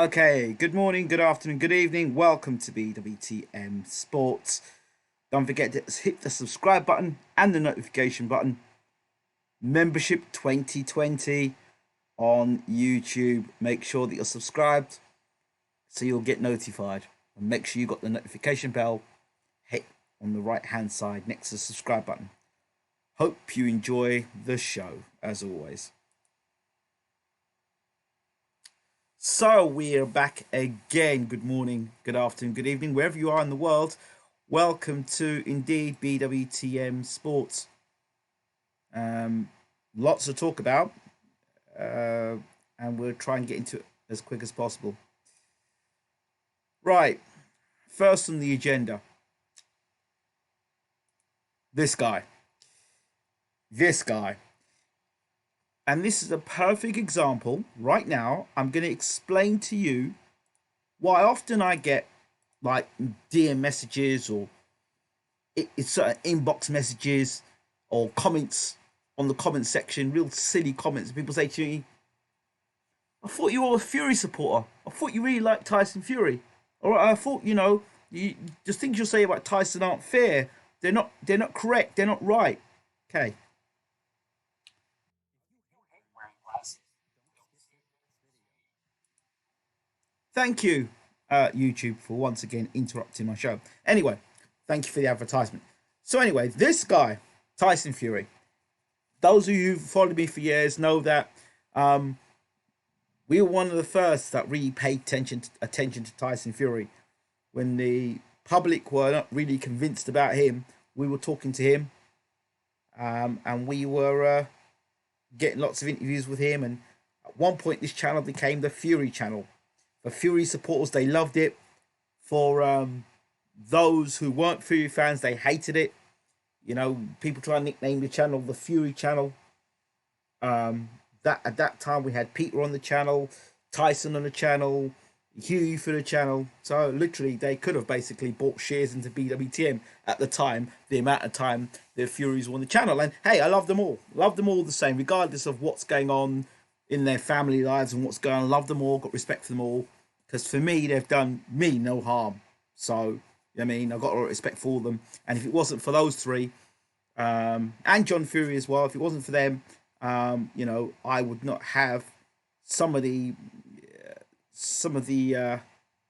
Okay, good morning, good afternoon, good evening. Welcome to BWTM Sports. Don't forget to hit the subscribe button and the notification button. Membership 2020 on YouTube. Make sure that you're subscribed so you'll get notified. And make sure you got the notification bell hit on the right hand side next to the subscribe button. Hope you enjoy the show as always. So we are back again. Good morning, good afternoon, good evening, wherever you are in the world. Welcome to indeed BWTM Sports. Lots to talk about, and we'll try and get into it as quick as possible. Right, first on the agenda, this guy. And this is a perfect example. Right now, I'm going to explain to you why often I get like DM messages or it's certain inbox messages or comments on the comment section, real silly comments. People say to me, I thought you were a Fury supporter. I thought you really liked Tyson Fury. Or I thought, the things you say about Tyson aren't fair. They're not correct. They're not right. Okay. Thank you, YouTube, for once again interrupting my show. Anyway, thank you for the advertisement. So anyway, this guy, Tyson Fury. Those of you who've followed me for years know that we were one of the first that really paid attention to Tyson Fury. When the public were not really convinced about him, we were talking to him, and we were getting lots of interviews with him. And at one point, this channel became the Fury channel. For Fury supporters, they loved it. For those who weren't Fury fans, they hated it. People try to nickname the channel the Fury channel. That at that time we had Peter on the channel, Tyson on the channel, Hughie for the channel. So literally, they could have basically bought shares into BWTM at the time. The amount of time the Furies were on the channel, and hey, I love them all. Love them all the same, regardless of what's going on in their family lives and what's going on. Love them all, got respect for them all, because for me, they've done me no harm. So, I've got a lot of respect for them. And if it wasn't for those three, and John Fury as well, if it wasn't for them, I would not have some of the,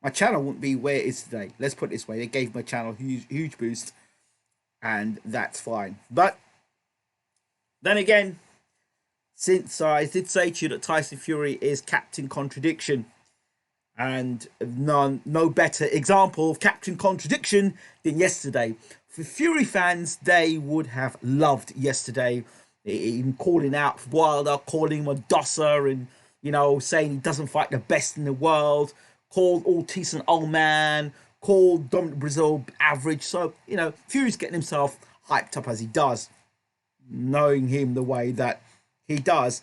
my channel wouldn't be where it is today. Let's put it this way. They gave my channel a huge boost, and that's fine. But then again, since I did say to you that Tyson Fury is Captain Contradiction, and no better example of Captain Contradiction than yesterday. For Fury fans, they would have loved yesterday. Him calling out Wilder, calling him a dosser, and saying he doesn't fight the best in the world. Called Ortiz an old man. Called Dominic Brazil average. So Fury's getting himself hyped up as he does, knowing him the way that he does.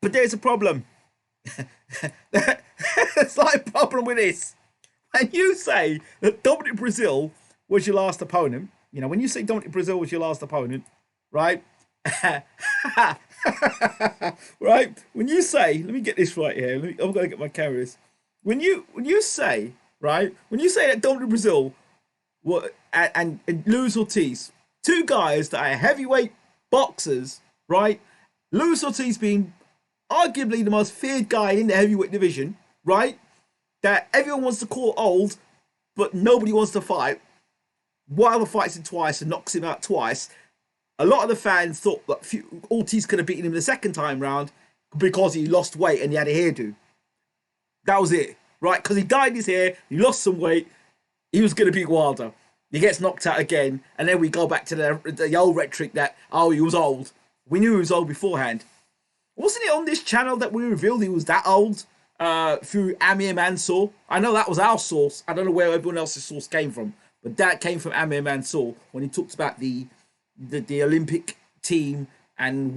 But there's a problem. There's like a problem with this. When you say that Dominic Brazil was your last opponent, when you say Dominic Brazil was your last opponent, right? Right? When you say, let me get this right here. I'm going to get my cameras. When you say, right? When you say that Dominic Brazil and Luis Ortiz, two guys that are heavyweight boxers, right? Luis Ortiz being arguably the most feared guy in the heavyweight division, right? That everyone wants to call old, but nobody wants to fight. Wilder fights him twice and knocks him out twice. A lot of the fans thought that Ortiz could have beaten him the second time round because he lost weight and he had a hairdo. That was it, right? Because he dyed his hair, he lost some weight, he was going to beat Wilder. He gets knocked out again, and then we go back to the old rhetoric that, he was old. We knew he was old beforehand. Wasn't it on this channel that we revealed he was that old through Amir Mansour? I know that was our source. I don't know where everyone else's source came from, but that came from Amir Mansour when he talks about the Olympic team and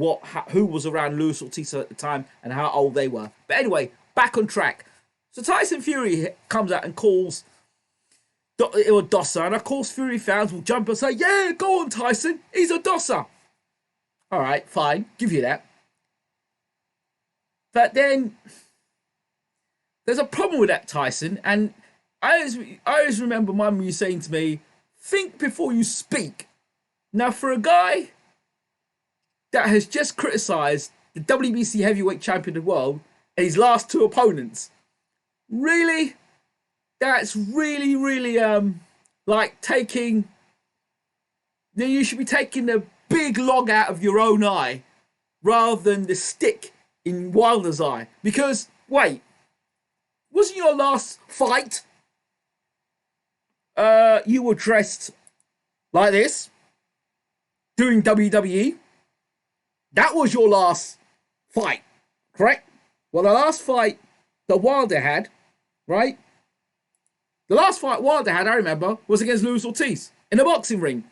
who was around Luis Ortiz at the time and how old they were. But anyway, back on track. So Tyson Fury comes out and calls it a dosser, and of course Fury fans will jump and say, "Yeah, go on, Tyson. He's a dosser." All right, fine, give you that. But then there's a problem with that, Tyson. And I always remember my mum saying to me, think before you speak. Now, for a guy that has just criticised the WBC heavyweight champion of the world and his last two opponents, really, that's really like taking. Then you should be taking the big log out of your own eye rather than the stick in Wilder's eye. Because wait, wasn't your last fight? You were dressed like this, doing WWE. That was your last fight, correct? Well, the last fight that Wilder had, right? The last fight Wilder had, I remember, was against Luis Ortiz in a boxing ring.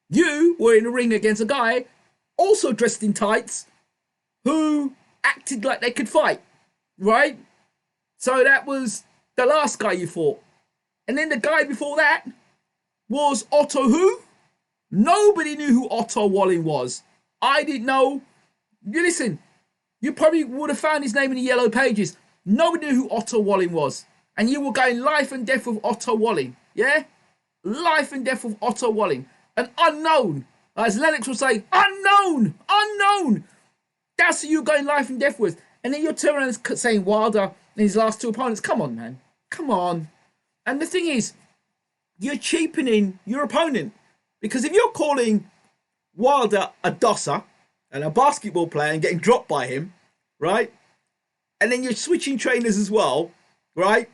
You were in a ring against a guy also dressed in tights who acted like they could fight, right? So that was the last guy you fought. And then the guy before that was Otto who? Nobody knew who Otto Walling was. I didn't know. You listen, you probably would have found his name in the yellow pages. Nobody knew who Otto Walling was. And you were going life and death with Otto Walling. Yeah? Life and death with Otto Walling. An unknown. As Lennox would say, unknown. Unknown. That's who you're going life and death with. And then you're turning around saying Wilder and his last two opponents. Come on, man. Come on. And the thing is, you're cheapening your opponent. Because if you're calling Wilder a dosser and a basketball player and getting dropped by him, right? And then you're switching trainers as well, right?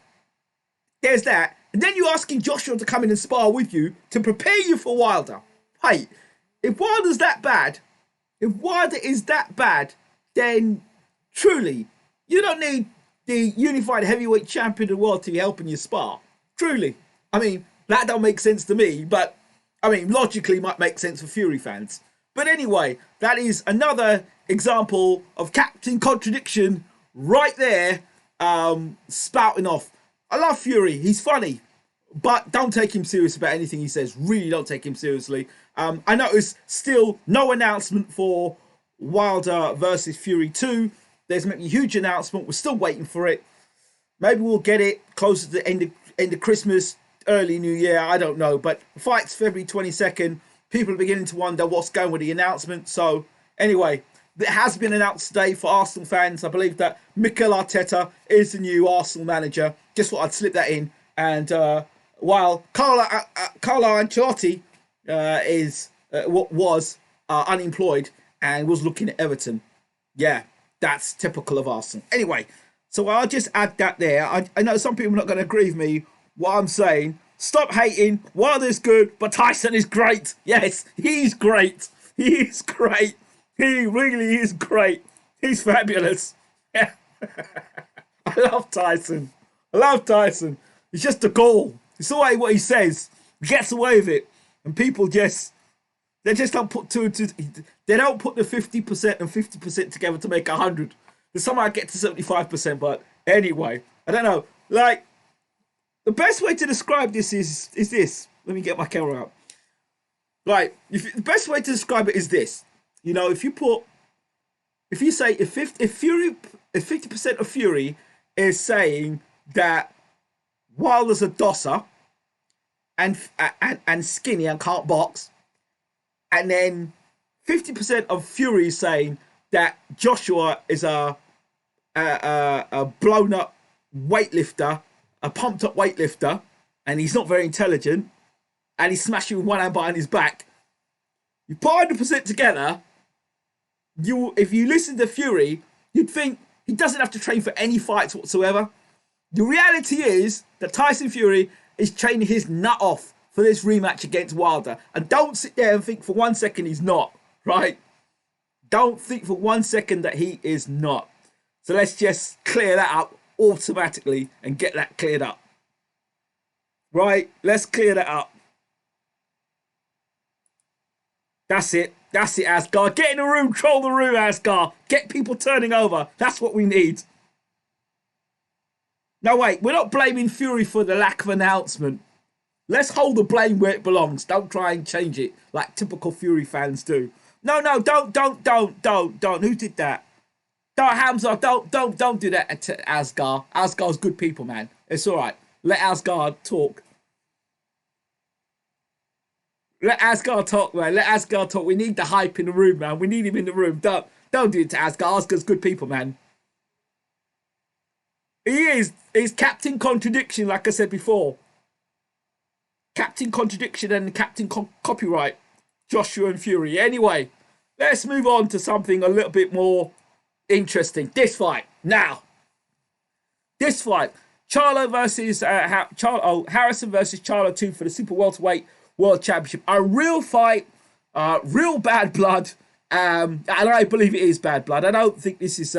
There's that. And then you're asking Joshua to come in and spar with you to prepare you for Wilder. Hey, if Wilder's that bad, if Wilder is that bad, then truly, you don't need the unified heavyweight champion of the world to be helping you spar. Truly. I mean, that don't make sense to me, but I mean, logically might make sense for Fury fans. But anyway, that is another example of Captain Contradiction right there, spouting off. I love Fury. He's funny, but don't take him serious about anything he says. Really don't take him seriously. I noticed still no announcement for Wilder versus Fury 2. There's maybe a huge announcement. We're still waiting for it. Maybe we'll get it closer to the end of Christmas, early New Year. I don't know. But the fight's February 22nd. People are beginning to wonder what's going with the announcement. So anyway, it has been announced today for Arsenal fans. I believe that Mikel Arteta is the new Arsenal manager. Just thought I'd slip that in. And while Carlo Ancelotti was unemployed and was looking at Everton. Yeah, that's typical of Arsenal. Anyway, so I'll just add that there. I know some people are not going to agree with me what I'm saying. Stop hating. Wilder's good, but Tyson is great. Yes, he's great. He's great. He really is great. He's fabulous. Yeah. I love Tyson. I love Tyson. It's just a goal. It's the way what he says. He gets away with it. And people just, they just don't put they don't put the 50% and 50% together to make 100. They somehow get to 75%. But anyway, I don't know. Like, the best way to describe this is this. Let me get my camera out. Like, the best way to describe it is this. You know, if you say if 50% of Fury is saying that Wilder's a dosser and skinny and can't box, and then 50% of Fury is saying that Joshua is a blown up weightlifter, a pumped up weightlifter, and he's not very intelligent, and he's smashing with one hand behind his back. You put 100% together. If you listen to Fury, you'd think he doesn't have to train for any fights whatsoever. The reality is that Tyson Fury is training his nut off for this rematch against Wilder. And don't sit there and think for 1 second he's not, right? Don't think for 1 second that he is not. So let's just clear that up automatically and get that cleared up. Right? Let's clear that up. That's it. That's it, Asgard. Get in the room, troll the room, Asgard. Get people turning over. That's what we need. No, wait. We're not blaming Fury for the lack of announcement. Let's hold the blame where it belongs. Don't try and change it like typical Fury fans do. No, don't. Who did that? Don't Hamza, don't do that to Asgard. Asgard's good people, man. It's all right. Let Asgard talk. Let Asgard talk, man. Let Asgard talk. We need the hype in the room, man. We need him in the room. Don't do it to Asgard. Asgard's good people, man. He is. He's Captain Contradiction, like I said before. Captain Contradiction and Captain Copyright. Joshua and Fury. Anyway, let's move on to something a little bit more interesting. This fight. Now. This fight. Charlo versus Harrison versus Charlo 2 for the Super Welterweight World Championship. A real fight. Real bad blood. And I believe it is bad blood. I don't think this is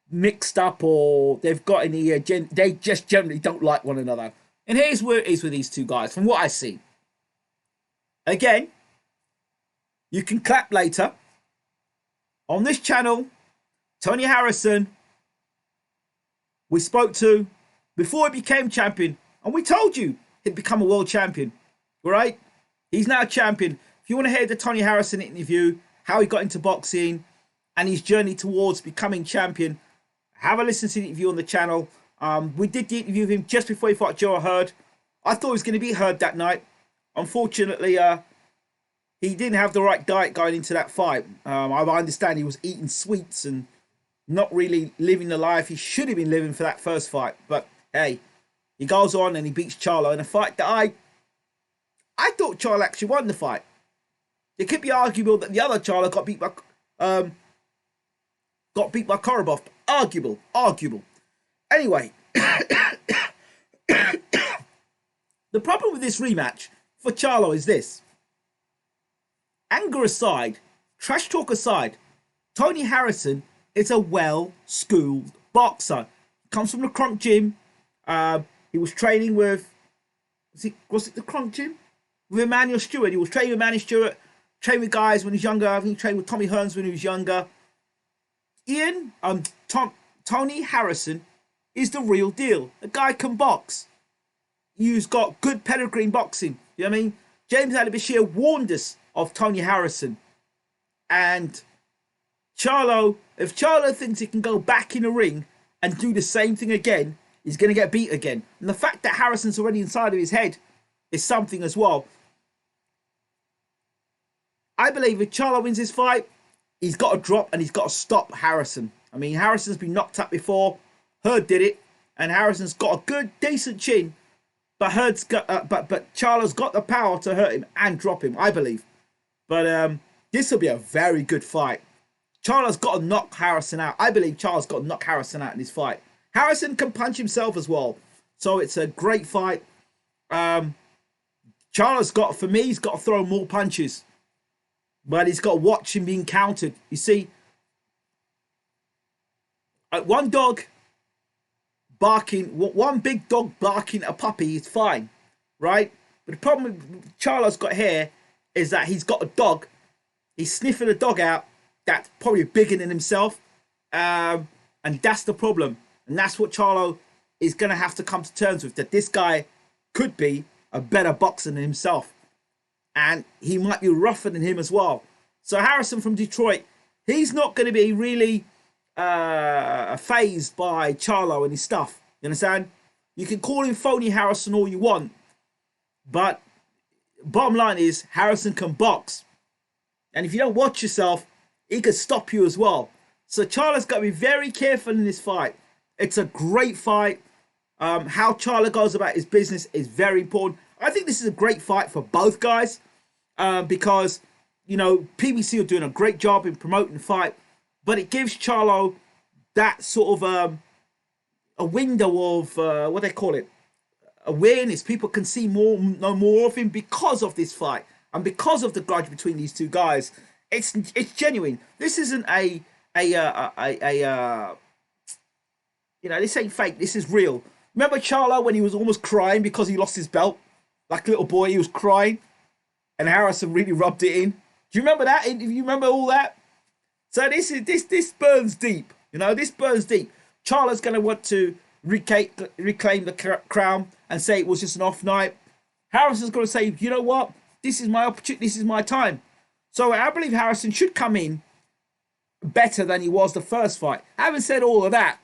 mixed up or they've got any... they just generally don't like one another. And here's where it is with these two guys, from what I see. Again, you can clap later. On this channel, Tony Harrison, we spoke to before he became champion, and we told you he'd become a world champion. All right? He's now champion. If you want to hear the Tony Harrison interview, how he got into boxing, and his journey towards becoming champion, have a listen to the interview on the channel. We did the interview with him just before he fought Joe Hurd. I thought he was going to be Hurd that night. Unfortunately, he didn't have the right diet going into that fight. I understand he was eating sweets and not really living the life he should have been living for that first fight. But hey, he goes on and he beats Charlo in a fight that I thought Charlo actually won the fight. It could be arguable that the other Charlo got beat by Korobov. Arguable. Anyway, the problem with this rematch for Charlo is this. Anger aside, trash talk aside, Tony Harrison is a well-schooled boxer. He comes from the Crunk Gym. He was training with... Was it the Crunk Gym? With Emmanuel Stewart. He was training with Emmanuel Stewart. Trained with guys when he was younger. I think he trained with Tommy Hearns when he was younger. Tony Harrison is the real deal. The guy can box. He's got good pedigree in boxing. You know what I mean? James Adebashir warned us of Tony Harrison. And Charlo, if Charlo thinks he can go back in the ring and do the same thing again, he's going to get beat again. And the fact that Harrison's already inside of his head is something as well. I believe if Charlo wins this fight, he's got to drop and he's got to stop Harrison. I mean, Harrison's been knocked up before. Hurd did it, and Harrison's got a good, decent chin, but but Charlo's got the power to hurt him and drop him, I believe. But this will be a very good fight. Charlo's got to knock Harrison out. I believe Charlo's got to knock Harrison out in this fight. Harrison can punch himself as well, so it's a great fight. Charlo's got, for me, he's got to throw more punches, but he's got to watch him being countered. You see, one dog barking, one big dog barking at a puppy is fine, right? But the problem Charlo's got here is that he's got a dog. He's sniffing a dog out that's probably bigger than himself, and that's the problem. And that's what Charlo is going to have to come to terms with, that this guy could be a better boxer than himself, and he might be rougher than him as well. So Harrison from Detroit, he's not going to be really phased by Charlo and his stuff. You understand? You can call him phony Harrison all you want, but bottom line is Harrison can box, and if you don't watch yourself, he could stop you as well. So Charlo's got to be very careful in this fight. It's a great fight. How Charlo goes about his business is very important. I think this is a great fight for both guys, because, you know, PBC are doing a great job in promoting the fight, but it gives Charlo that sort of a window of what they call it, awareness. People can see more, know more of him because of this fight and because of the grudge between these two guys. It's genuine. This isn't a you know, this ain't fake. This is real. Remember Charlo when he was almost crying because he lost his belt? Like a little boy, he was crying, and Harrison really rubbed it in. Do you remember that? Do you remember all that? So this burns deep. You know, this burns deep. Charlo's going to want to reclaim the crown and say it was just an off night. Harrison's going to say, you know what? This is my opportunity. This is my time. So I believe Harrison should come in, better than he was the first fight. Having said all of that,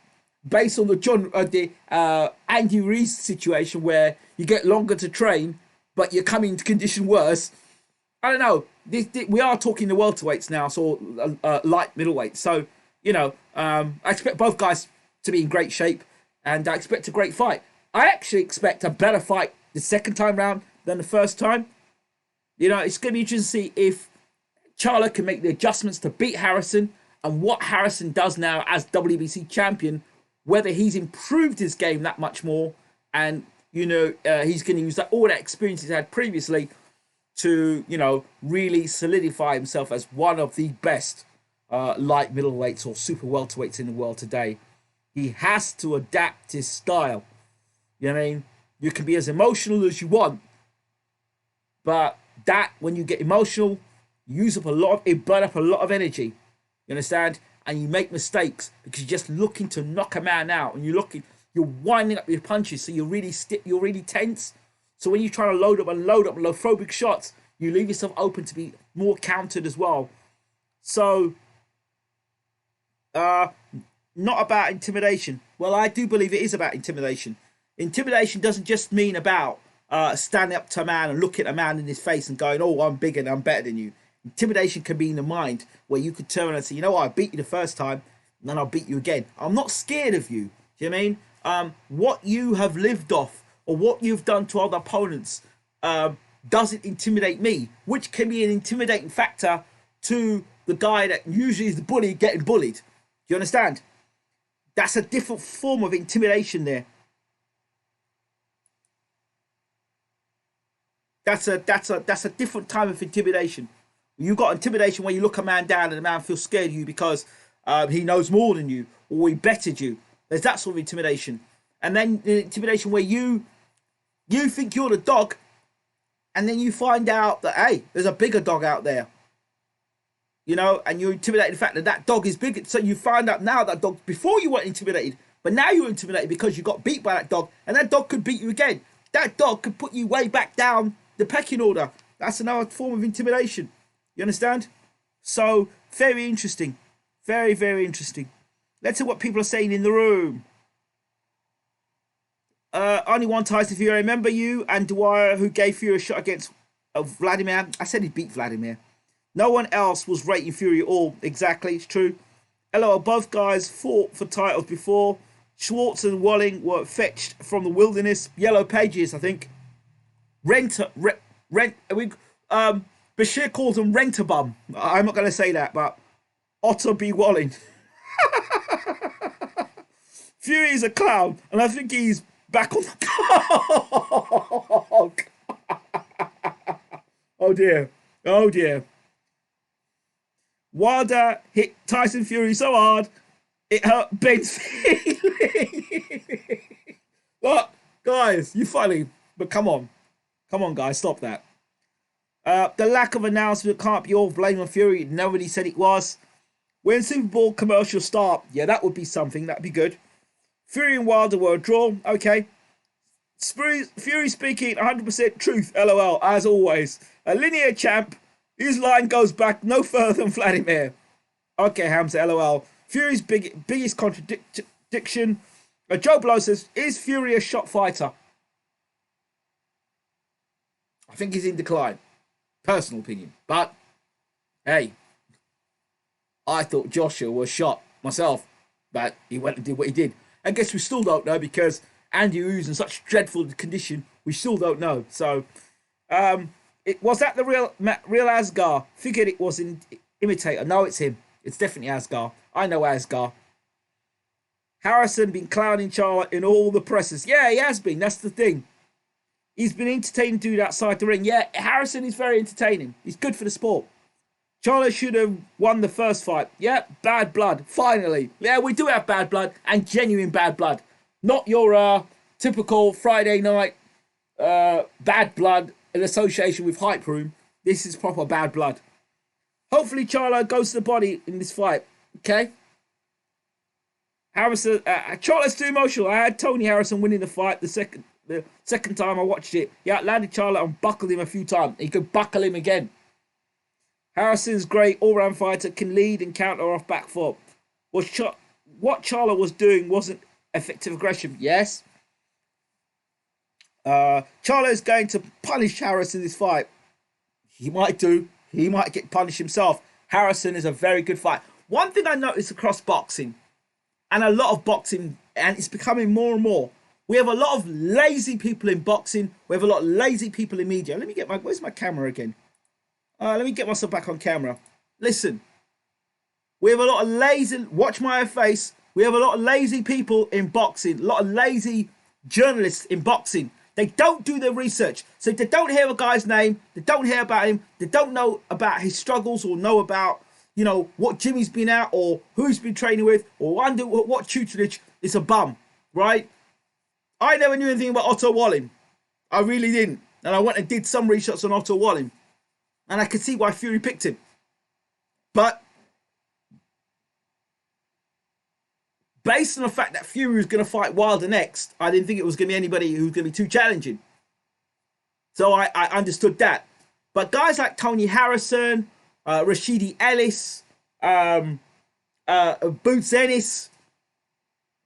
based on the Andy Reese situation where you get longer to train, but you're coming to condition worse. I don't know. We are talking the welterweights now, so light middleweight. So I expect both guys to be in great shape, and I expect a great fight. I actually expect a better fight the second time round than the first time. It's going to be interesting to see if Charlo can make the adjustments to beat Harrison, and what Harrison does now as WBC champion, whether he's improved his game that much more, and he's going to use all that experience he's had previously to really solidify himself as one of the best light middleweights or super welterweights in the world today. He has to adapt his style. You know what I mean? You can be as emotional as you want, but that when you get emotional, you burn up a lot of energy. You understand? And you make mistakes because you're just looking to knock a man out, and you're winding up your punches, so you're really tense. So when you try to load up and throw big shots, you leave yourself open to be more countered as well. So, not about intimidation. Well, I do believe it is about intimidation. Intimidation doesn't just mean about standing up to a man and looking at a man in his face and going, "Oh, I'm bigger and I'm better than you." Intimidation can be in the mind, where you could turn around and say, "You know what? I beat you the first time, and then I'll beat you again. I'm not scared of you." Do you know what I mean? What you have lived off, or what you've done to other opponents, doesn't intimidate me, which can be an intimidating factor to the guy that usually is the bully getting bullied. Do you understand? That's a different form of intimidation there. That's a different type of intimidation. You got intimidation where you look a man down and the man feels scared of you because he knows more than you, or he bettered you. There's that sort of intimidation. And then the intimidation where you think you're the dog, and then you find out that, hey, there's a bigger dog out there. And you're intimidated the fact that that dog is bigger. So you find out now that dog, before you weren't intimidated, but now you're intimidated because you got beat by that dog, and that dog could beat you again. That dog could put you way back down the pecking order. That's another form of intimidation. You understand? So, very interesting. Very, very interesting. Let's see what people are saying in the room. Only one Tyson Fury. I remember you and Dwyer who gave Fury a shot against Vladimir. I said he beat Vladimir. No one else was rating Fury at all. Exactly, it's true. LOL, both guys fought for titles before. Schwartz and Walling were fetched from the wilderness. Yellow Pages, I think. Bashir calls him Rent-a-Bum. I'm not going to say that, but Otto B. Walling. Fury is a clown, and I think he's back on the clock. Oh dear. Oh dear. Wilder hit Tyson Fury so hard, it hurt Ben's feelings. Look, guys, you funny, but come on. Come on, guys, stop that. The lack of announcement can't be all blame on Fury. Nobody said it was. When Super Bowl commercials start, yeah, that would be something. That'd be good. Fury and Wilder were a draw. Okay. Fury speaking 100% truth. LOL, as always. A linear champ. His line goes back no further than Vladimir. Okay, Hamza, LOL. Fury's biggest contradiction. Joe Blow says, is Fury a shot fighter? I think he's in decline. Personal opinion. But, hey, I thought Joshua was shot myself. But he went and did what he did. I guess we still don't know because Andy Ruiz in such dreadful condition. We still don't know. So, was that the real Asgar? Figured it was an imitator. No, it's him. It's definitely Asgar. I know Asgar. Harrison been clowning Charlo in all the presses. Yeah, he has been. That's the thing. He's been entertaining dude outside the ring. Yeah, Harrison is very entertaining. He's good for the sport. Charlo should have won the first fight. Yeah, bad blood. Finally. Yeah, we do have bad blood and genuine bad blood. Not your typical Friday night bad blood in association with Hype Room. This is proper bad blood. Hopefully Charlo goes to the body in this fight. Okay? Harrison, Charlo's too emotional. I had Tony Harrison winning the fight the second time I watched it. He outlanded Charlo and buckled him a few times. He could buckle him again. Harrison's great all-round fighter, can lead and counter off back foot. Was what Charlo was doing wasn't effective aggression. Yes. Charlo is going to punish Harrison in this fight. He might do. He might get punished himself. Harrison is a very good fight. One thing I noticed across boxing, and a lot of boxing, and it's becoming more and more, we have a lot of lazy people in boxing. We have a lot of lazy people in media. Let me get where's my camera again? Let me get myself back on camera. Listen, we have a lot of lazy, watch my face. We have a lot of lazy people in boxing, a lot of lazy journalists in boxing. They don't do their research. So if they don't hear a guy's name, they don't hear about him, they don't know about his struggles or know about, you know, what Jimmy's been at or who he's been training with or under what tutelage, is a bum, right? I never knew anything about Otto Walling. I really didn't. And I went and did some research on Otto Walling. And I could see why Fury picked him. But based on the fact that Fury was going to fight Wilder next, I didn't think it was going to be anybody who was going to be too challenging. So I understood that. But guys like Tony Harrison, Rashidi Ellis, Boots Ennis,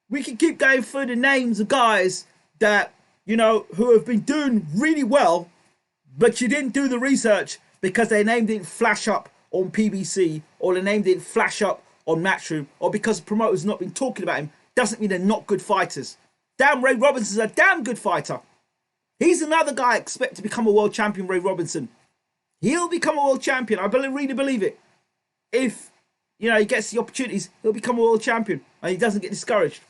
we can keep going through the names of guys that, you know, who have been doing really well, but you didn't do the research because their name didn't flash up on PBC or their name didn't flash up on Matchroom, or because promoters have not been talking about him, doesn't mean they're not good fighters. Damn, Ray Robinson's a damn good fighter. He's another guy I expect to become a world champion, Ray Robinson. He'll become a world champion. I really believe it. If, you know, he gets the opportunities, he'll become a world champion and he doesn't get discouraged.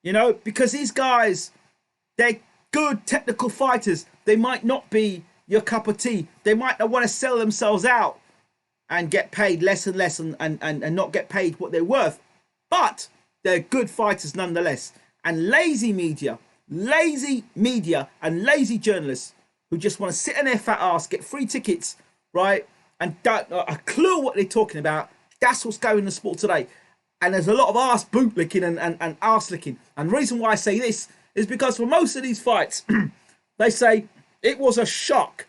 You know, because these guys, they're good technical fighters. They might not be your cup of tea. They might not want to sell themselves out and get paid less and less and not get paid what they're worth. But they're good fighters nonetheless. And lazy media and lazy journalists who just want to sit in their fat ass, get free tickets, right? And don't know a clue what they're talking about. That's what's going in the sport today. And there's a lot of arse boot licking and arse licking. And the reason why I say this is because for most of these fights, they say it was a shock.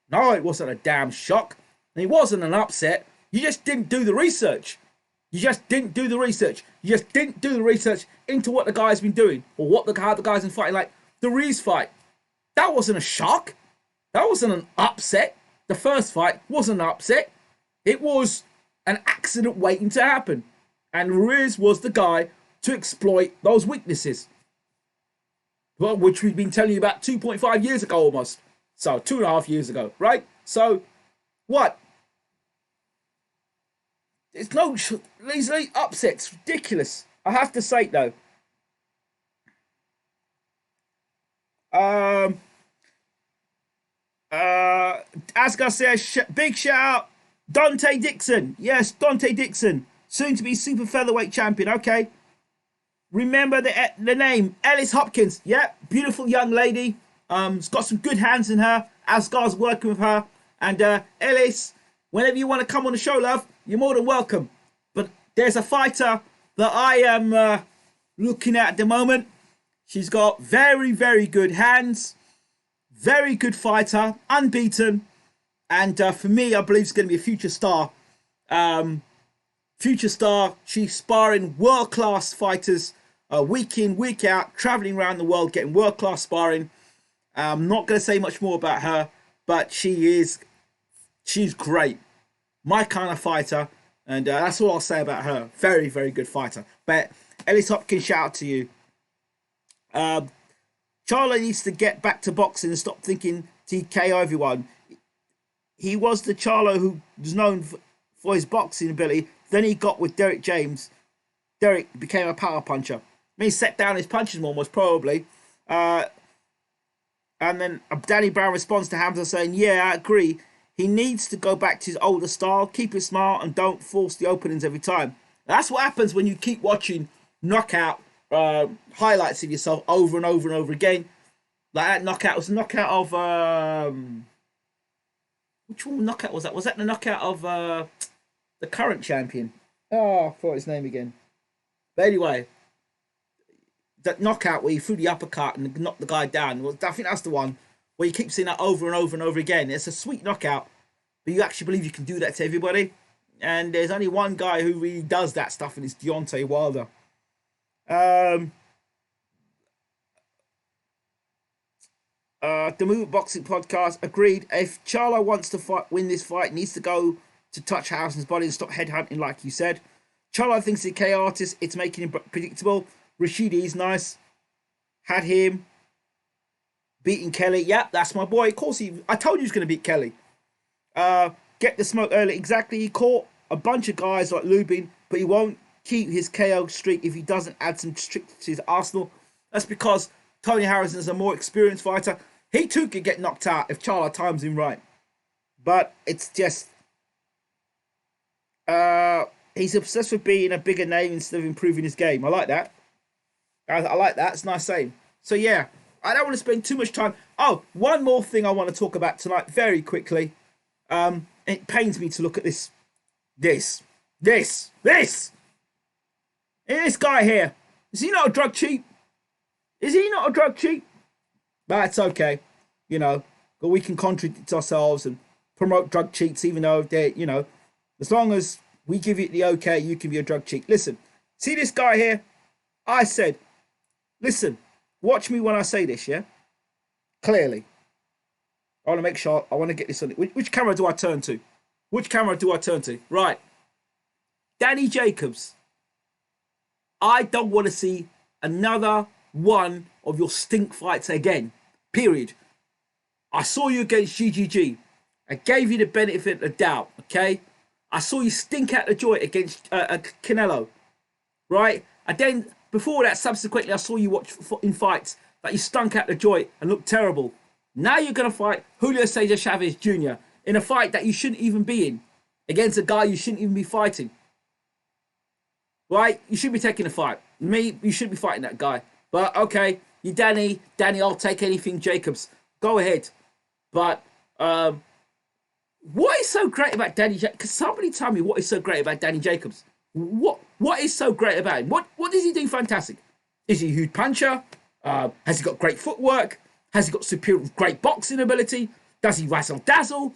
No, it wasn't a damn shock. And it wasn't an upset. You just didn't do the research. You just didn't do the research. You just didn't do the research into what the guy's been doing or how the guy's been fighting. Like the Reese fight. That wasn't a shock. That wasn't an upset. The first fight wasn't an upset. It was an accident waiting to happen. And Ruiz was the guy to exploit those weaknesses. Well, which we've been telling you about 2.5 years ago almost. So 2.5 years ago, right? So what? It's no these upsets, ridiculous. I have to say though. Asgar says, big shout out, Dante Dixon. Yes, Dante Dixon, soon to be super featherweight champion. Okay, remember the name, Ellis Hopkins. Yeah, beautiful young lady. It's got some good hands in her. Asgar's working with her, and Ellis, whenever you want to come on the show, love, you're more than welcome. But there's a fighter that I am looking at the moment. She's got very, very good hands. Very good fighter, unbeaten. And for me, I believe it's going to be a future star. Future star. She's sparring world-class fighters week in, week out, traveling around the world, getting world-class sparring. I'm not going to say much more about her, but she's great. My kind of fighter. And that's all I'll say about her. Very, very good fighter. But Ellis Hopkins, shout out to you. Charlo needs to get back to boxing and stop thinking TKO everyone. He was the Charlo who was known for his boxing ability. Then he got with Derek James. Derek became a power puncher. I mean, he set down his punches more, most probably. And then Danny Brown responds to Hamza saying, yeah, I agree. He needs to go back to his older style, keep it smart, and don't force the openings every time. That's what happens when you keep watching knockout highlights of yourself over and over and over again. Like that knockout was the knockout of which one knockout was that? Was that the knockout of the current champion? Oh, I forgot his name again. But anyway, that knockout where you threw the uppercut and knocked the guy down. Well, I think that's the one where you keep seeing that over and over and over again. It's a sweet knockout. but you actually believe you can do that to everybody. And there's only one guy who really does that stuff, and it's Deontay Wilder. Um, the Movement Boxing Podcast agreed. If Charlo wants to win this fight, needs to go to touch Harrison's body and stop headhunting, like you said. Charlo thinks he's a K artist. It's making him predictable. Rashidi's nice. Had him beating Kelly. Yep, that's my boy. Of course, I told you he was going to beat Kelly. Get the smoke early. Exactly. He caught a bunch of guys like Lubin, but he won't keep his KO streak if he doesn't add some streak to his arsenal. That's because Tony Harrison is a more experienced fighter. He too could get knocked out if Charlo times him right. But it's just... he's obsessed with being a bigger name instead of improving his game. I like that. I like that. It's a nice saying. So yeah, I don't want to spend too much time. Oh, one more thing I want to talk about tonight very quickly. It pains me to look at this. This guy here. Is he not a drug cheat? Is he not a drug cheat? That's okay. You know, but we can contradict ourselves and promote drug cheats, even though they're, you know, as long as we give it the okay, you can be a drug cheat. Listen, see this guy here? I said, listen, watch me when I say this, yeah? Clearly. I want to make sure, I want to get this on it. Which camera do I turn to? Which camera do I turn to? Right. Danny Jacobs. I don't want to see another one of your stink fights again. Period. I saw you against GGG. I gave you the benefit of the doubt, okay? I saw you stink out the joint against Canelo, right? And then, before that, subsequently, I saw you watch in fights that you stunk out the joint and looked terrible. Now you're going to fight Julio Cesar Chavez Jr. in a fight that you shouldn't even be in, against a guy you shouldn't even be fighting. Right? You should be taking a fight. Me, you should be fighting that guy. But, okay, you Danny, I'll take anything, Jacobs. Go ahead. But, what is so great about Danny Jacobs? Because somebody tell me what is so great about Danny Jacobs. What is so great about him? What does he do fantastic? Is he a huge puncher? Has he got great footwork? Has he got superior, great boxing ability? Does he razzle dazzle?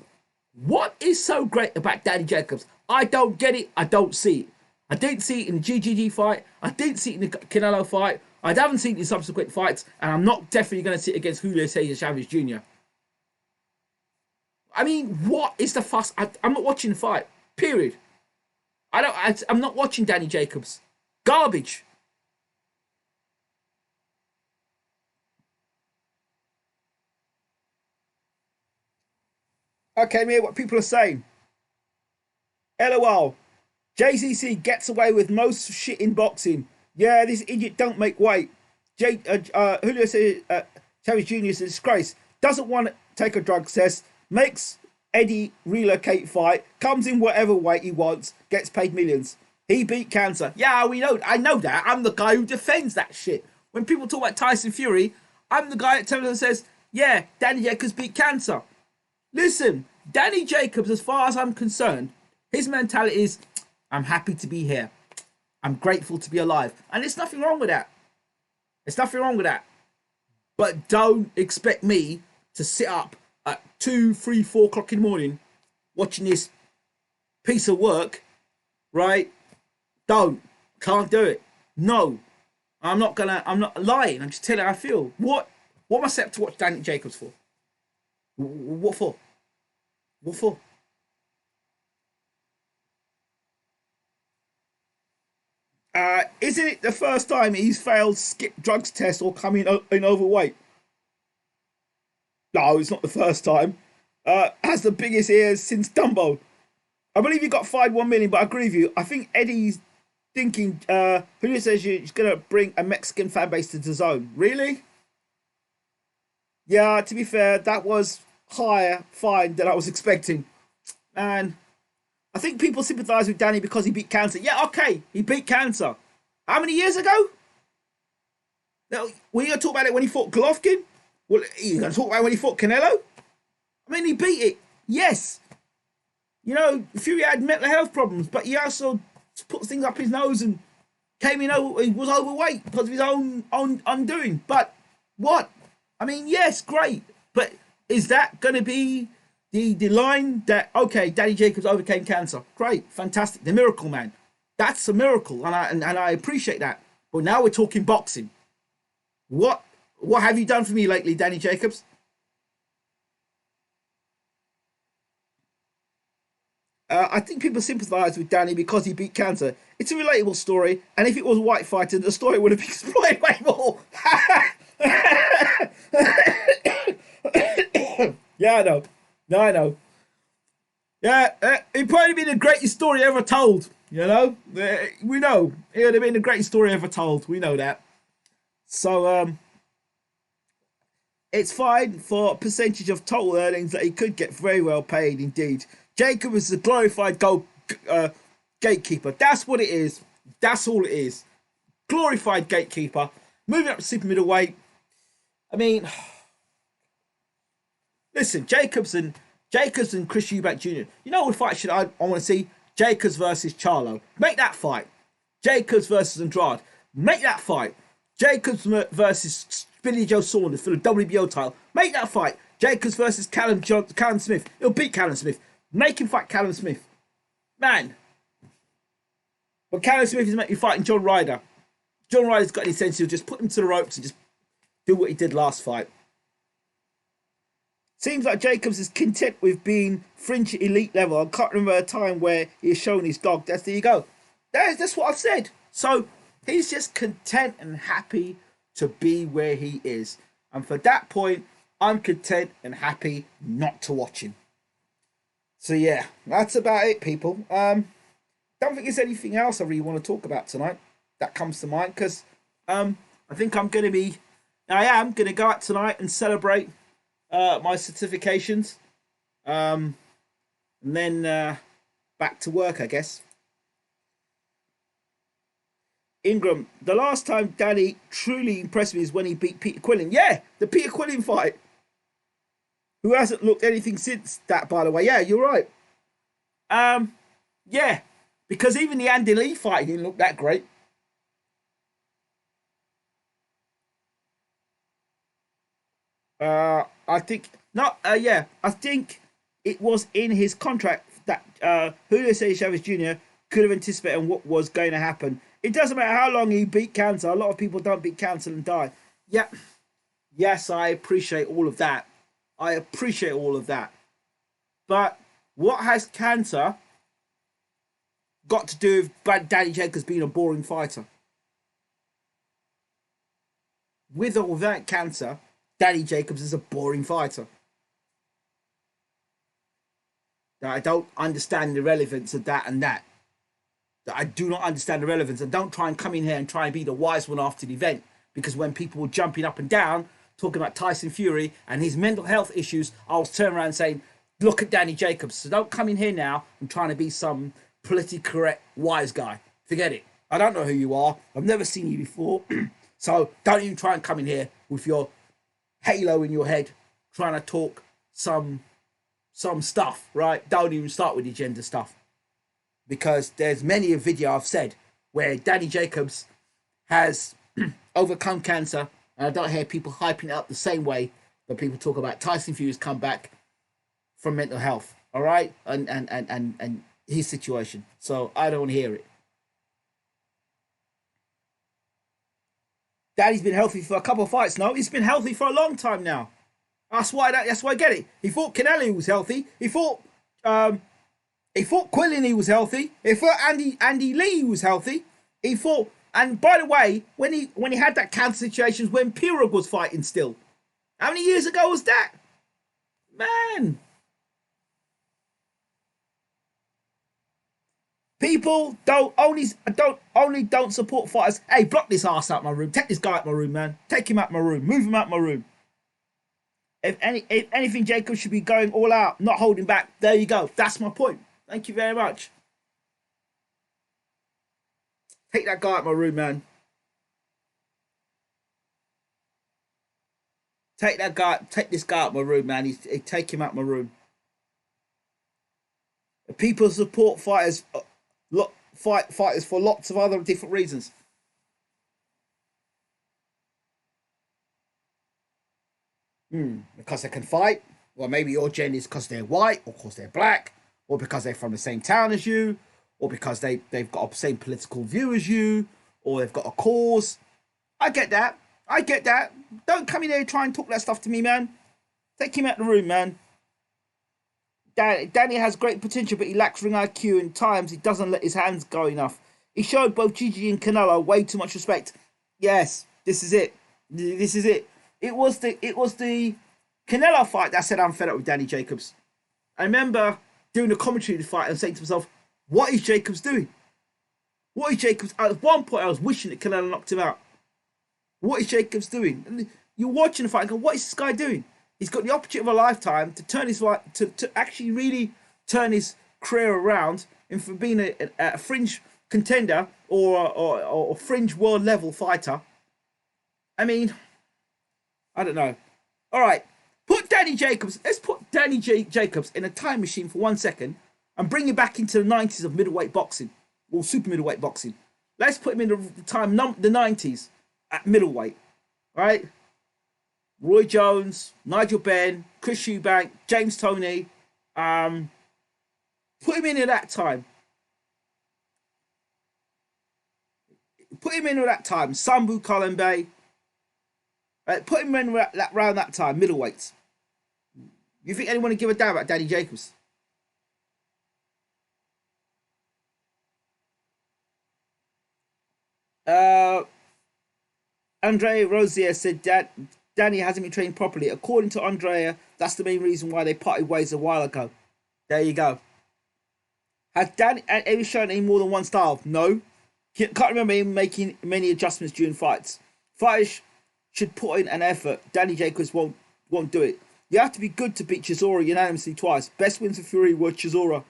What is so great about Danny Jacobs? I don't get it. I don't see it. I didn't see it in the GGG fight. I didn't see it in the Canelo fight. I haven't seen it in subsequent fights. And I'm not definitely going to see it against Julio Cesar Chavez Jr. I mean, what is the fuss? I'm not watching the fight. Period. I'm not watching Danny Jacobs. Garbage. Okay, Mia, what people are saying. LOL. JCC gets away with most shit in boxing. Yeah, this idiot don't make weight. Julio Chavez Jr. is a disgrace. Doesn't want to take a drug test. Makes Eddie relocate fight. Comes in whatever weight he wants. Gets paid millions. He beat cancer. Yeah, we know. I know that. I'm the guy who defends that shit. When people talk about Tyson Fury, I'm the guy that tells them says, yeah, Danny Jacobs beat cancer. Listen, Danny Jacobs, as far as I'm concerned, his mentality is, I'm happy to be here. I'm grateful to be alive. And there's nothing wrong with that. There's nothing wrong with that. But don't expect me to sit up at 2, 3, 4 o'clock in the morning watching this piece of work, right? Can't do it. No. I'm not lying. I'm just telling you how I feel. What am I set up to watch Danny Jacobs for? What for? What for? Isn't it the first time he's failed skip drugs test or come in overweight? No, it's not the first time. Has the biggest ears since Dumbo. I believe he got fined 1 million, but I agree with you. I think Eddie's thinking who says he's going to bring a Mexican fan base to the zone. Really? Yeah, to be fair, that was higher fine than I was expecting. And I think people sympathise with Danny because he beat cancer. Yeah, okay, he beat cancer. How many years ago? Now, were you going to talk about it when he fought Golovkin? Well, are you going to talk about it when he fought Canelo? I mean, he beat it. Yes. You know, Fury had mental health problems, but he also put things up his nose and came in over. He was overweight because of his own undoing. But what? I mean, yes, great. But is that going to be The line that, okay, Danny Jacobs overcame cancer, great, fantastic, the miracle man, that's a miracle, and I appreciate that. But now we're talking boxing. What what have you done for me lately, Danny Jacobs? I think people sympathise with Danny because he beat cancer. It's a relatable story, and if it was a white fighter, the story would have explained way more. Yeah, I know. No, I know. Yeah, it'd probably been the greatest story ever told. You know, we know it would have been the greatest story ever told. We know that. So it's fine for a percentage of total earnings that he could get very well paid indeed. Jacob is a glorified gold uh, gatekeeper. That's what it is. That's all it is. Glorified gatekeeper. Moving up to super middleweight. I mean, listen, Jacobs and Chris Eubank Jr. You know what fight should I want to see? Jacobs versus Charlo. Make that fight. Jacobs versus Andrade. Make that fight. Jacobs versus Billy Joe Saunders for the WBO title. Make that fight. Jacobs versus Callum Smith. He'll beat Callum Smith. Make him fight Callum Smith. Man. But Callum Smith is making fighting John Ryder. John Ryder's got any sense, he'll just put him to the ropes and just do what he did last fight. Seems like Jacobs is content with being fringe elite level. I can't remember a time where he's shown his dog. There you go. That's what I've said. So he's just content and happy to be where he is. And for that point, I'm content and happy not to watch him. So yeah, that's about it, people. Don't think there's anything else I really want to talk about tonight that comes to mind, because I think I am going to go out tonight and celebrate my certifications, and then back to work, I guess. Ingram, the last time Danny truly impressed me is when he beat Peter Quillen. Yeah, the Peter Quillen fight. Who hasn't looked anything since that, by the way. Yeah, you're right. Yeah, because even the Andy Lee fight didn't look that great. I think not. Yeah, I think it was in his contract that Julio Cesar Chavez Jr. could have anticipated what was going to happen. It doesn't matter how long he beat cancer. A lot of people don't beat cancer and die. Yeah, yes, I appreciate all of that. I appreciate all of that. But what has cancer got to do with Danny Jacobs being a boring fighter? With or without cancer, Danny Jacobs is a boring fighter. I don't understand the relevance of that and that. I do not understand the relevance. And don't try and come in here and try and be the wise one after the event. Because when people were jumping up and down, talking about Tyson Fury and his mental health issues, I was turning around saying, look at Danny Jacobs. So don't come in here now and trying to be some politically correct wise guy. Forget it. I don't know who you are. I've never seen you before. So don't even try and come in here with your halo in your head trying to talk some stuff, right? Don't even start with the gender stuff, because there's many a video I've said where Danny Jacobs has overcome cancer, and I don't hear people hyping it up the same way that people talk about Tyson Fury's comeback from mental health, all right, and his situation. So I don't hear it. Daddy's been healthy for a couple of fights. No, he's been healthy for a long time now. That's why I get it. He fought Canelo, he was healthy. He fought Quillen, he was healthy. He fought Andy Lee, he was healthy. He fought, and by the way, when he had that cancer situation, when Pirog was fighting still. How many years ago was that? Man. People don't support fighters. Hey, block this ass out my room. Take this guy out my room, man. Take him out my room. Move him out my room. If anything, Jacob should be going all out, not holding back. There you go. That's my point. Thank you very much. Take that guy out my room, man. Take this guy out my room, man. Take him out my room. People support fighters, fighters for lots of other different reasons. Because they can fight. Well, maybe your gen is because they're white, or because they're black, or because they're from the same town as you, or because they've got the same political view as you, or they've got a cause. I get that. I get that. Don't come in here and try and talk that stuff to me, man. Take him out the room, man. Danny has great potential, but he lacks ring IQ, and times he doesn't let his hands go enough. He showed both Gigi and Canelo way too much respect. Yes, this is it. This is it. It was the Canelo fight that said I'm fed up with Danny Jacobs. I remember doing the commentary of the fight and saying to myself, what is Jacobs doing? What is Jacobs? At one point, I was wishing that Canelo knocked him out. What is Jacobs doing? And you're watching the fight and go, what is this guy doing? He's got the opportunity of a lifetime to turn his life to actually really turn his career around, and from being a fringe contender or fringe world level fighter. I mean, I don't know. All right, put Danny Jacobs. Let's put Danny Jacobs in a time machine for 1 second and bring him back into the 90s of middleweight boxing or super middleweight boxing. Let's put him in the 90s at middleweight, right? Roy Jones, Nigel Benn, Chris Eubank, James Toney. Put him in at that time. Put him in at that time. Sambu Kalembe. Put him in around that time, middleweights. You think anyone would give a damn about Danny Jacobs? Andrea Rosier said that Danny hasn't been trained properly. According to Andrea, that's the main reason why they parted ways a while ago. There you go. Has Danny ever shown any more than one style? No. Can't remember him making many adjustments during fights. Fighters should put in an effort. Danny Jacobs won't do it. You have to be good to beat Chisora unanimously twice. Best wins for Fury were Chisora.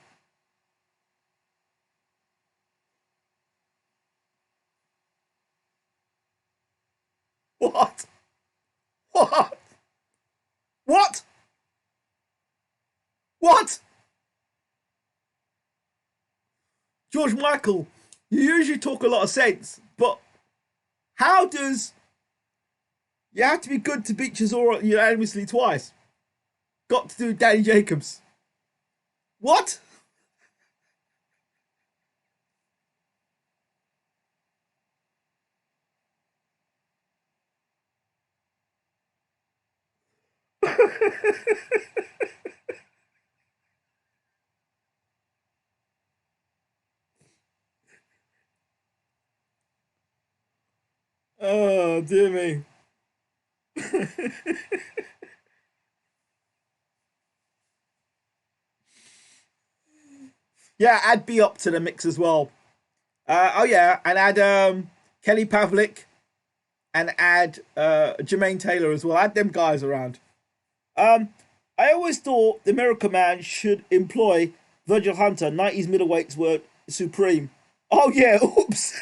What? What? What? What? George Michael, you usually talk a lot of sense, but how does you have to be good to beat Chisora unanimously twice? Got to do Danny Jacobs. What? Oh, dear me. Yeah, add B up to the mix as well. Oh yeah, and add Kelly Pavlik and add Jermaine Taylor as well. Add them guys around. Um, I always thought the Miracle Man should employ Virgil Hunter. 90s middleweights were supreme. Oh yeah, oops.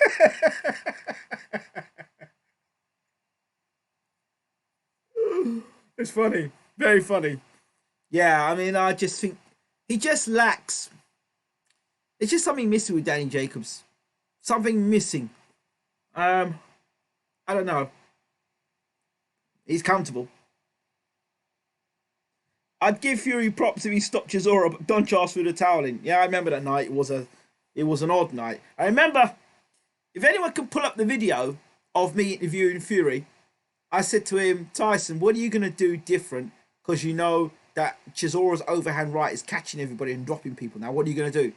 It's funny, very funny. Yeah, I mean, I just think he just lacks. It's just something missing with Danny Jacobs. Something missing. Um, I don't know. He's comfortable. I'd give Fury props if he stopped Chisora, but don't ask for the toweling. Yeah, I remember that night. It was an odd night. I remember if anyone could pull up the video of me interviewing Fury, I said to him, Tyson, what are you gonna do different? Because you know that Chisora's overhand right is catching everybody and dropping people. Now, what are you gonna do?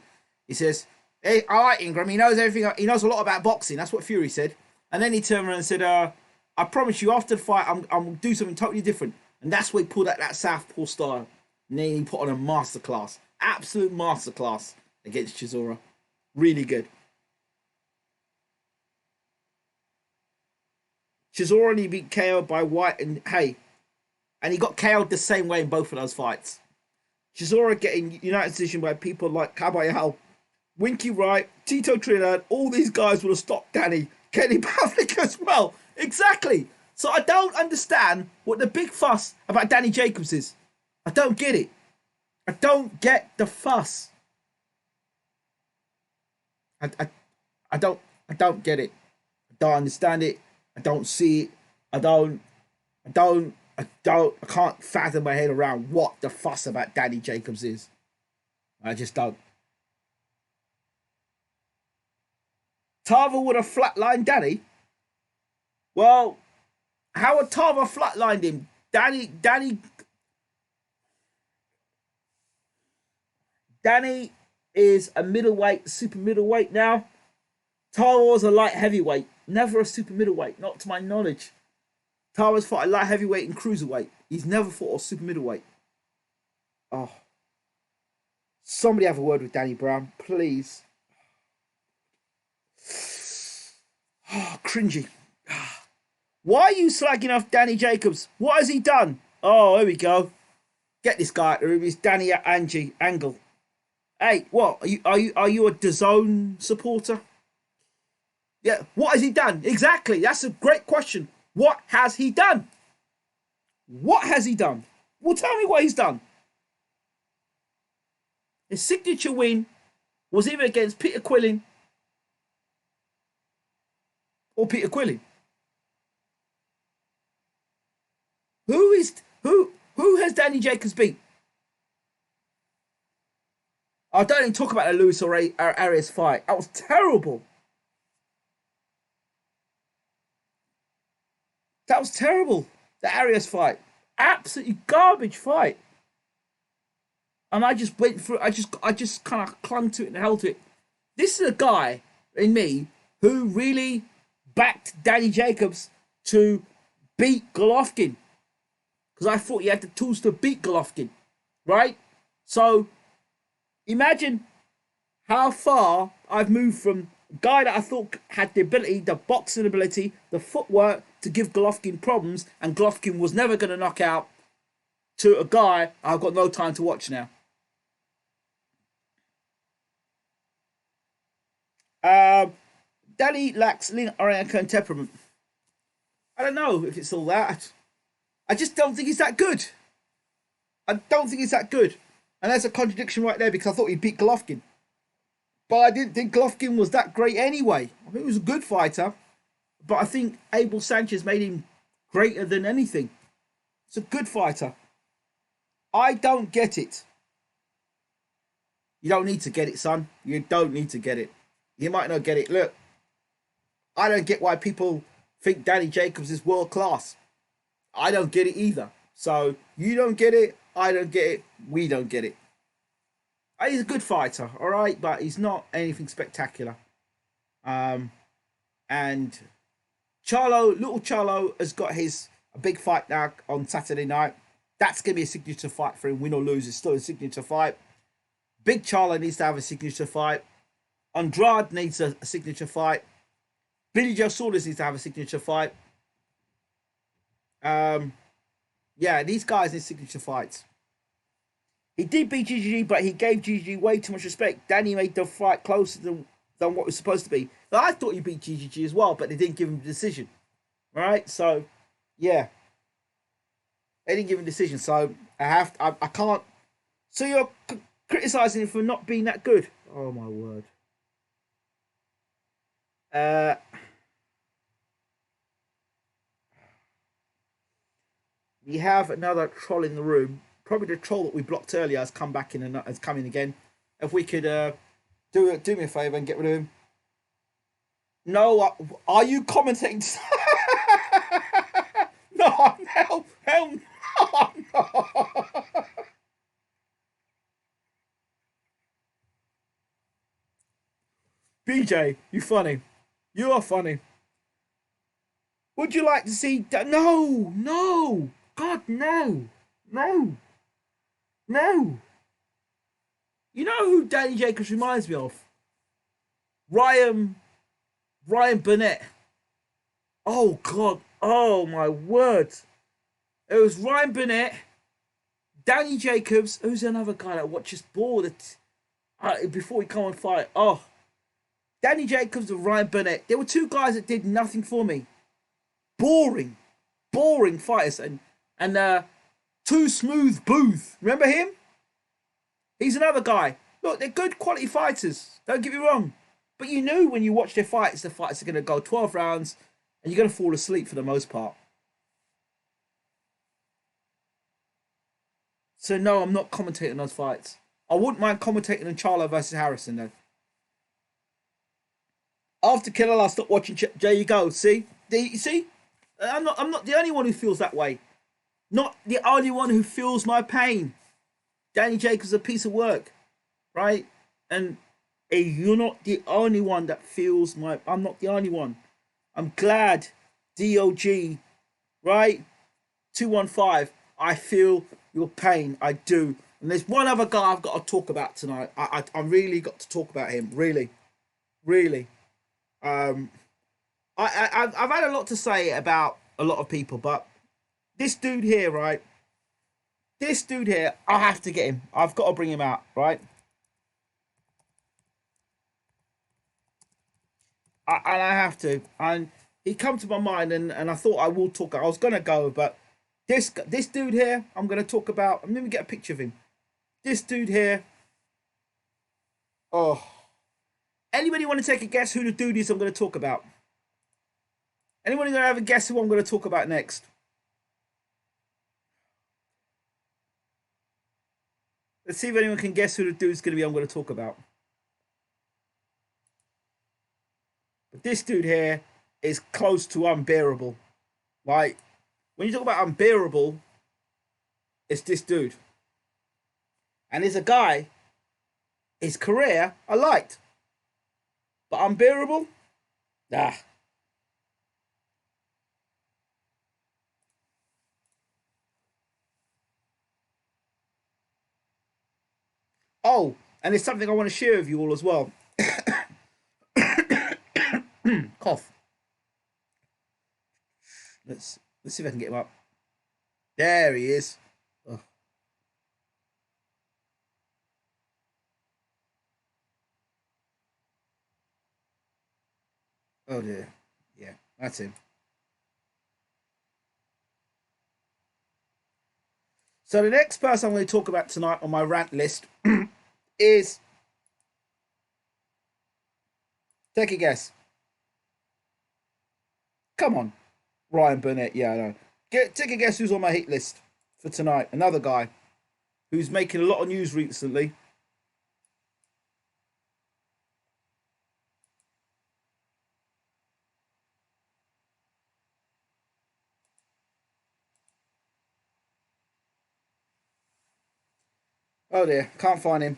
He says, hey, all right, Ingram. He knows everything. He knows a lot about boxing. That's what Fury said. And then he turned around and said, I promise you, after the fight, I'm gonna do something totally different. And that's where he pulled out that southpaw style. And then he put on a masterclass, absolute masterclass against Chisora. Really good. Chisora only beat KO by White and Hay, and he got KO'd the same way in both of those fights. Chisora getting United decision by people like Cabayal, Winky Wright, Tito Trinidad. All these guys would have stopped Danny. Kenny Pavlik as well. Exactly. So I don't understand what the big fuss about Danny Jacobs is. I don't get it. I don't get the fuss. I, I, I don't get it. I don't understand it. I don't see it. I don't I can't fathom my head around what the fuss about Danny Jacobs is. I just don't. Tarver would have flatlined Danny. Well, how would Tarver flatlined him? Danny is a middleweight, super middleweight now. Tarver was a light heavyweight, never a super middleweight, not to my knowledge. Tarver's fought a light heavyweight and cruiserweight. He's never fought a super middleweight. Oh. Somebody have a word with Danny Brown, please. Oh, cringy. Why are you slagging off Danny Jacobs? What has he done? Oh, here we go. Get this guy out of the room. It's Danny Angle. Hey, what? Are you a DAZN supporter? Yeah, what has he done? Exactly. That's a great question. What has he done? What has he done? Well, tell me what he's done. His signature win was either against Peter Quillen or Peter Quillen. Who has Danny Jacobs beat? I don't even talk about the Lewis or Arias fight. That was terrible. That was terrible. The Arias fight. Absolutely garbage fight. And I just went through, I just kind of clung to it and held to it. This is a guy in me who really backed Danny Jacobs to beat Golovkin. Because I thought he had the tools to beat Golovkin. Right? So, imagine how far I've moved from a guy that I thought had the ability, the boxing ability, the footwork to give Golovkin problems, and Golovkin was never going to knock out, to a guy I've got no time to watch now. Danny lacks Lin Orienko temperament. I don't know if it's all that. I just don't think he's that good. I don't think he's that good. And that's a contradiction right there, because I thought he beat Golovkin. But I didn't think Golovkin was that great anyway. I think he was a good fighter. But I think Abel Sanchez made him greater than anything. It's a good fighter. I don't get it. You don't need to get it, son. You don't need to get it. You might not get it. Look, I don't get why people think Danny Jacobs is world class. I don't get it either. So you don't get it. I don't get it. We don't get it. He's a good fighter, all right, but he's not anything spectacular. And Charlo, little Charlo, has got a big fight now on Saturday night. That's going to be a signature fight for him. Win or lose, it's still a signature fight. Big Charlo needs to have a signature fight. Andrade needs a signature fight. Billy Joe Saunders needs to have a signature fight. Yeah, these guys need signature fights. He did beat GGG, but he gave GGG way too much respect. Danny made the fight closer than what it was supposed to be. I thought he beat GGG as well, but they didn't give him a decision. All right, so yeah, they didn't give him a decision. So I can't. So you're criticizing him for not being that good? Oh my word. We have another troll in the room. Probably the troll that we blocked earlier has come back in and has come in again. If we could do me a favour and get rid of him. No, are you commenting? No, hell no. BJ, you funny. You are funny. Would you like to see... No. God, no. You know who Danny Jacobs reminds me of? Ryan Burnett. Oh, God. Oh, my word. It was Ryan Burnett, Danny Jacobs. Who's another guy that watches ball before he come and fight? Oh, Danny Jacobs and Ryan Burnett. There were two guys that did nothing for me. Boring fighters. And Too Smooth Booth. Remember him? He's another guy. Look, they're good quality fighters. Don't get me wrong. But you knew when you watch their fights, the fights are going to go 12 rounds and you're going to fall asleep for the most part. So no, I'm not commentating those fights. I wouldn't mind commentating on Charlo versus Harrison though. After Killer, I'll stop watching. There you go. See, you see, I'm not the only one who feels that way. Not the only one who feels my pain. Danny Jacobs is a piece of work, right? And hey, you're not the only one that feels my. I'm not the only one. I'm glad. DOG, right? 215. I feel your pain. I do. And there's one other guy I've got to talk about tonight. I really got to talk about him. Really, really. I've had a lot to say about a lot of people, but this dude here, right? This dude here, I have to get him. I've got to bring him out, right? And I have to. And he come to my mind, and I thought I will talk. I was gonna go, but this dude here, I'm gonna talk about. Let me get a picture of him. This dude here. Oh, anybody want to take a guess who the dude is I'm gonna talk about? Anybody gonna have a guess who I'm gonna talk about next? Let's see if anyone can guess who the dude's gonna be I'm gonna talk about. But this dude here is close to unbearable. Like, when you talk about unbearable, it's this dude. And there's a guy, his career, I liked. But unbearable? Nah. Oh, and there's something I want to share with you all as well. Cough. Let's see if I can get him up. There he is. Oh, oh dear. Yeah, that's him. So the next person I'm going to talk about tonight on my rant list is, take a guess. Come on, Ryan Burnett. Yeah, I know. Take a guess who's on my hit list for tonight. Another guy who's making a lot of news recently. Oh dear, can't find him.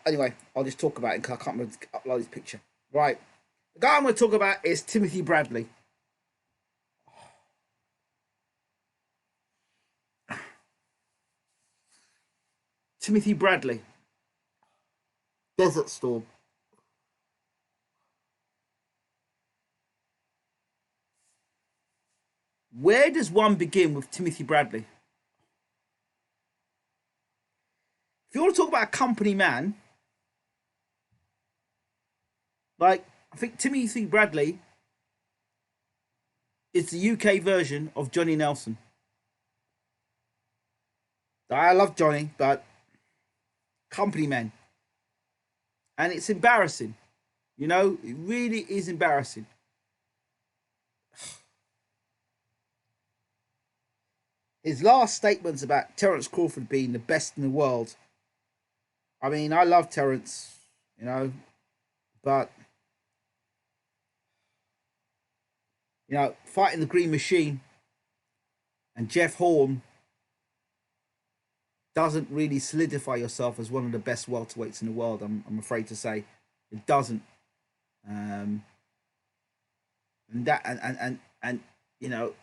Anyway, I'll just talk about it because I can't remember to upload his picture. Right, the guy I'm going to talk about is Timothy Bradley. Timothy Bradley. Desert Storm. Where does one begin with Timothy Bradley? If you want to talk about a company man, like, I think Timothy Bradley is the UK version of Johnny Nelson. I love Johnny, but company man. And it's embarrassing. You know, it really is embarrassing. His last statements about Terence Crawford being the best in the world. I mean, I love Terence, you know, but, you know, fighting the Green Machine and Jeff Horn doesn't really solidify yourself as one of the best welterweights in the world. I'm afraid to say it doesn't. And that and you know,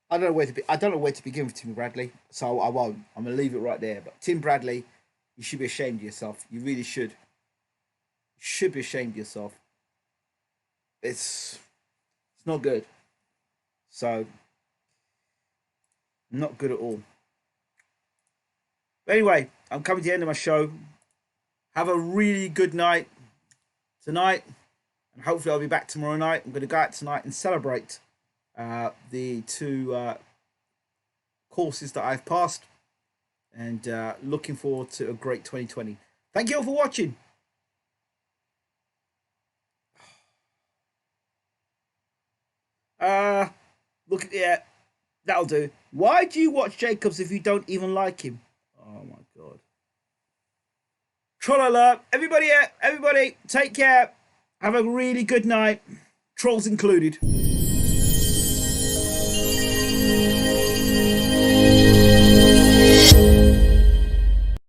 I don't know where to be. I don't know where to begin with Tim Bradley, so I won't. I'm gonna leave it right there. But Tim Bradley, you should be ashamed of yourself. You really should. You should be ashamed of yourself. It's not good. So not good at all. But anyway, I'm coming to the end of my show. Have a really good night tonight, and hopefully I'll be back tomorrow night. I'm going to go out tonight and celebrate the two courses that I've passed, and looking forward to a great 2020. Thank you all for watching. Look at That'll do. Why do you watch Jacobs if you don't even like him? Oh my god. Troll alert. Everybody, everybody, take care. Have a really good night. Trolls included.